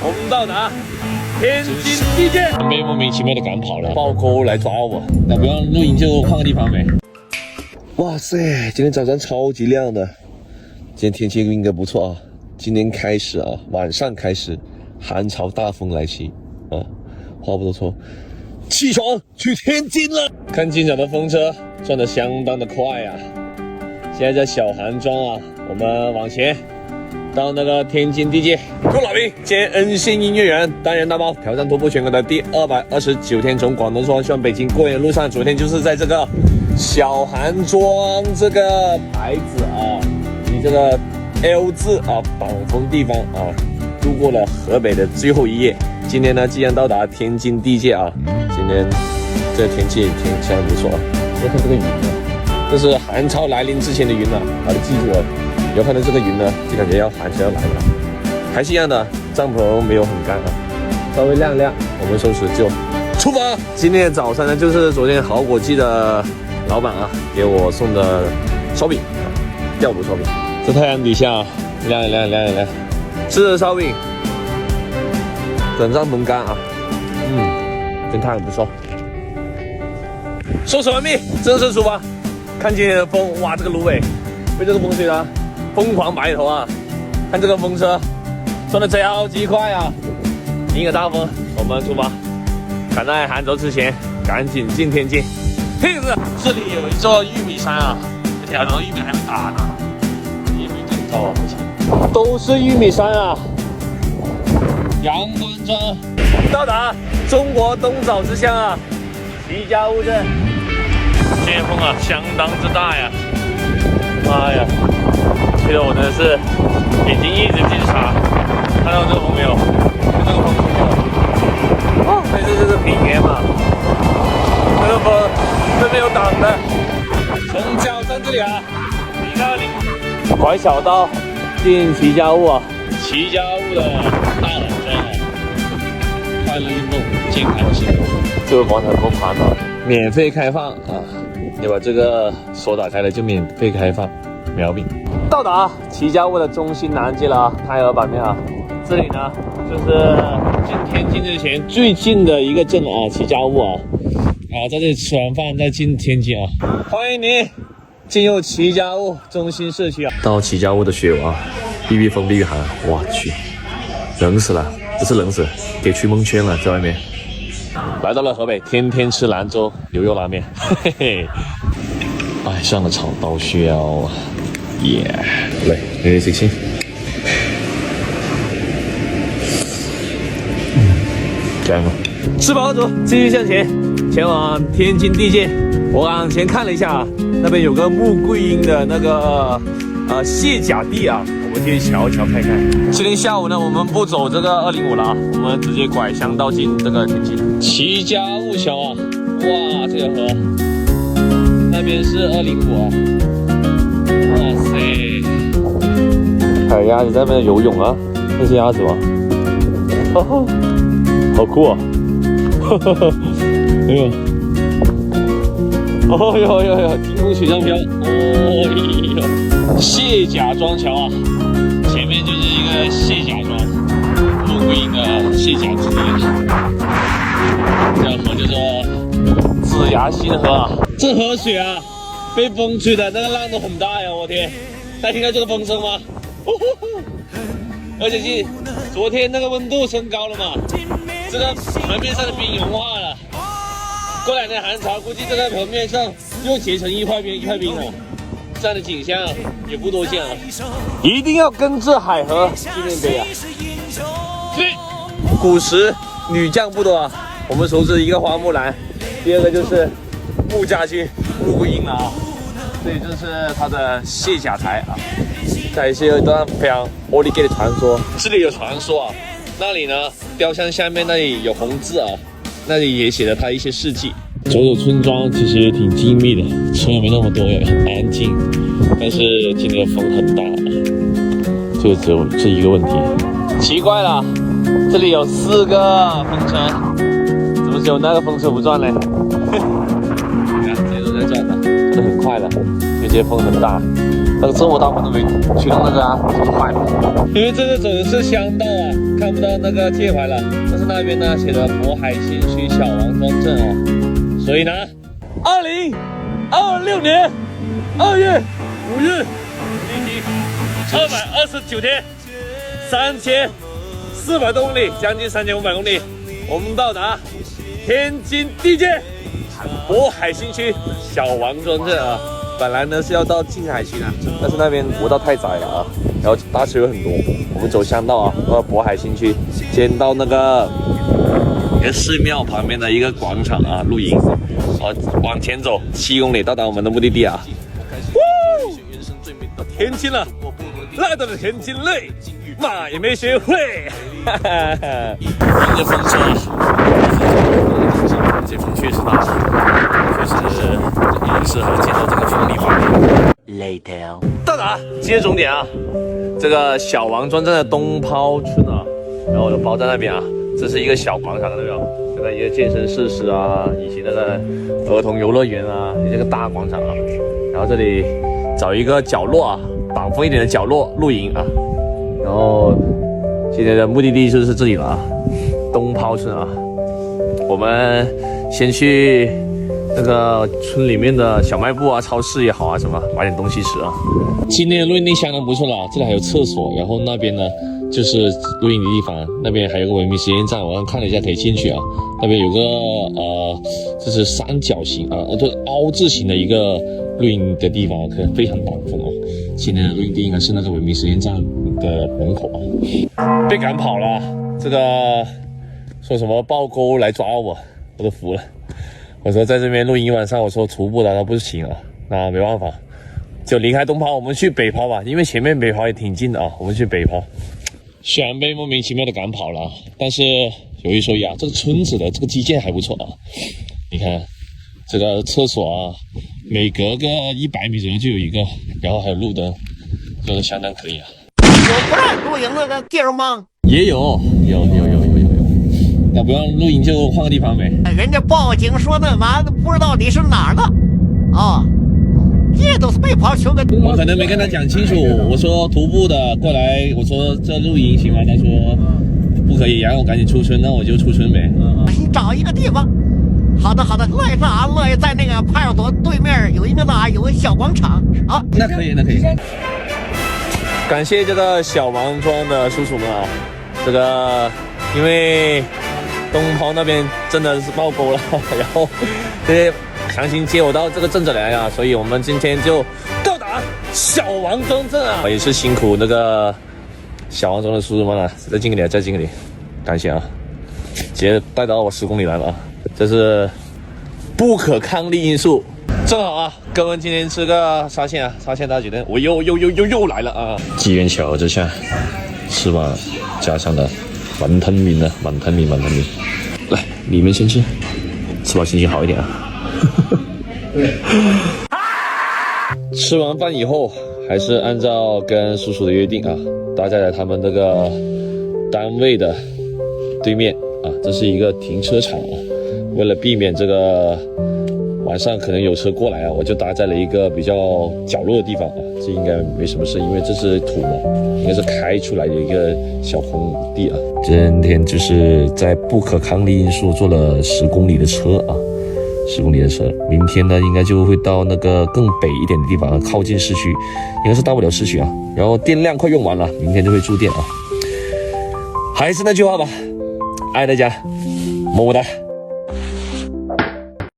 我们到达天津地界，被莫名其妙的赶跑了，暴狗来抓我。那不要录音就换个地方呗。哇塞，今天早上超级亮的，今天天气应该不错啊。今天开始啊，晚上开始寒潮大风来袭啊，话不多说，起床去天津了。看今早的风车转得相当的快啊。现在在小韩庄啊，我们往前到那个天津地界。祝老兵，今天恩信音乐园单人大包挑战突破全国的第229天，从广东说去往北京过年路上，昨天就是在这个小韩庄这个牌子啊，以这个 L 字啊绑封地方啊，度过了河北的最后一夜。今天呢，即将到达天津地界啊，今天这天气相当不错啊。别看这个云啊，这是寒潮来临之前的云啊，大家记住了。有看到这个云呢，就感觉寒潮要来了。还是一样的，帐篷没有很干啊，稍微晾晾，我们收拾就出发。今天早上呢，就是昨天好果季的老板啊给我送的烧饼，吊炉烧饼。这太阳底下晾一晾，吃着烧饼，等帐篷干啊。真太阳不错。收拾完毕，正式出发。看今天的风，哇，这个芦苇被这个风吹了疯狂白头啊！看这个风车转得超级快啊！迎着大风，我们出发，赶在杭州之前赶紧进天津。嘿子，这里有一座玉米山啊，这条玉米还没打呢，玉米真高啊，不行，都是玉米山啊。阳关庄到达中国东枣之乡啊，齐家坞镇。今天风啊相当之大呀，妈呀！吹得我真的是眼睛一直进沙，看到这个风没有？看这个风没有？哦，所以这就是平原嘛。这个风这边有挡的，从脚站这里啊，离到你拐小道进齐家坞啊，齐家坞的大老庄啊，快乐运动，健康生活。这个广场够宽的，免费开放啊！你把这个锁打开了就免费开放。苗饼到达齐家坞的中心南街了啊，太和板面啊，这里呢就是进天津之前最近的一个镇啊，齐家坞啊，在这里吃完饭再进天津啊，欢迎你进入齐家坞中心社区啊。到齐家坞的雪娃，避避风避避寒，我去，冷死了，不是冷死，给吹蒙圈了，在外面。来到了河北，天天吃兰州牛肉拉面，嘿嘿，爱上了炒刀削啊。耶，来，你食先。加油！吃饱酒，继续向前，前往天津地界。我往前看了一下，那边有个穆桂英的那个卸甲地啊，我们去瞧一瞧看看。今天下午呢，我们不走这个205了啊，我们直接拐乡道进这个天津齐家坞桥啊。哇，这个河，那边是205啊。哇塞！还有鸭子在那边游泳啊，这是鸭子吗？哈哈，好酷啊！哈哈哈，哎呦，哦呦，天空水上漂，哦呦，卸甲庄桥啊，前面就是一个卸甲庄，穆桂英的卸甲之地。这条河叫做子牙新河啊，这河水啊。被风吹的那个浪都很大呀，我天！大家听到这个风声吗？而且是昨天那个温度升高了嘛，这个河面上的冰融化了。过2天寒潮，估计这个河面上又结成一块冰了。这样的景象也不多见啊！一定要根治海河纪念碑啊！对，古时女将不多啊，我们熟知一个花木兰，第二个就是穆家军穆桂英了啊。这里就是它的卸甲台啊，在一些一段非常奥利给的传说。这里有传说啊，那里呢雕像下面那里有红字啊，那里也写了它一些事迹。走走村庄其实也挺静谧的，车也没那么多，也很安静。但是今天风很大啊，就只有这一个问题。奇怪了，这里有4个风车，怎么只有那个风车不转呢？你看，这些都在转呢。很快了，因为这风很大，那个这么大风都没驱动那个啊，是不是坏了？因为这个走的是乡道啊，看不到那个界牌了。但是那边呢写着渤海新区小王庄镇啊，所以呢，2026年2月5日，离题229天，3400多公里，将近3500公里，我们到达天津地界渤海新区小王庄镇啊。本来呢是要到静海区的，但是那边国道太窄了啊，然后大车有很多，我们走乡道啊，到渤海新区，先到那个寺庙旁边的一个广场啊露营，然后往前走7公里到达我们的目的地啊。到天津了，来到了天津嘞，马也没学会，哈哈哈。迎着风车，这风确实大，确实很适合见到这个风力发电。Later， 到达今天终点啊，这个小王庄镇的东抛村啊，然后我就包在那边啊，这是一个小广场，看到没有？这个一个健身设施啊，以及那个儿童游乐园啊，这个大广场啊，然后这里找一个角落啊，挡风一点的角落露营啊，然后今天的目的地就是这里了啊，东抛村啊，我们先去那个村里面的小卖部啊、超市也好啊，什么买点东西吃啊。今天的露营地相当不错了，这里还有厕所，然后那边呢就是露营的地方，那边还有个文明实验站，我刚看了一下可以进去啊。那边有个这是三角形啊，这凹字形的一个露营的地方，可以非常挡风啊。今天的露营地应该是那个文明实验站的门口啊。被赶跑了，这个说什么豹沟来抓我都服了。我说在这边露营一晚上，我说徒步的那不行啊，那没办法，就离开东抛，我们去北抛吧，因为前面北抛也挺近的啊，我们去北抛。虽然被莫名其妙的赶跑了，但是有一说一啊，这个村子的这个基建还不错啊。你看这个厕所啊，每隔个100米左右就有一个，然后还有路灯，就是相当可以啊。有不让露营那个地儿吗？也有。那不让露营就换个地方呗。人家报警说那嘛不知道你是哪儿的，啊、这都是被跑球的。我可能没跟他讲清楚，我说徒步的过来，我说这露营行吗？他说不可以，然后我赶紧出村，那我就出村呗。你找一个地方。好的，乐意啊，乐意在那个派出所对面有一个小广场啊。那可以。感谢这个小王庄的叔叔们啊，这个因为东抛那边真的是爆沟了，然后这些强行接我到这个镇子来啊，所以我们今天就到达小王庄镇啊，也是辛苦那个小王庄的叔叔们了，再敬个礼，感谢啊，直接带到我10公里来了啊，这是不可抗力因素。正好啊，哥们今天吃个沙县啊，沙县大几顿，我又来了啊！机缘巧合之下，吃完加上了满腾米，来，你们先吃，吃饱心情好一点啊。吃完饭以后，还是按照跟叔叔的约定啊，待在了他们这个单位的对面啊，这是一个停车场啊，为了避免这个晚上可能有车过来啊，我就搭在了一个比较角落的地方啊，这应该没什么事，因为这是土嘛，应该是开出来的一个小空地啊。今天就是在不可抗力因素坐了10公里的车啊，10公里的车。明天呢，应该就会到那个更北一点的地方，靠近市区，应该是到不了市区啊。然后电量快用完了，明天就会驻电啊。还是那句话吧，爱大家，么么哒。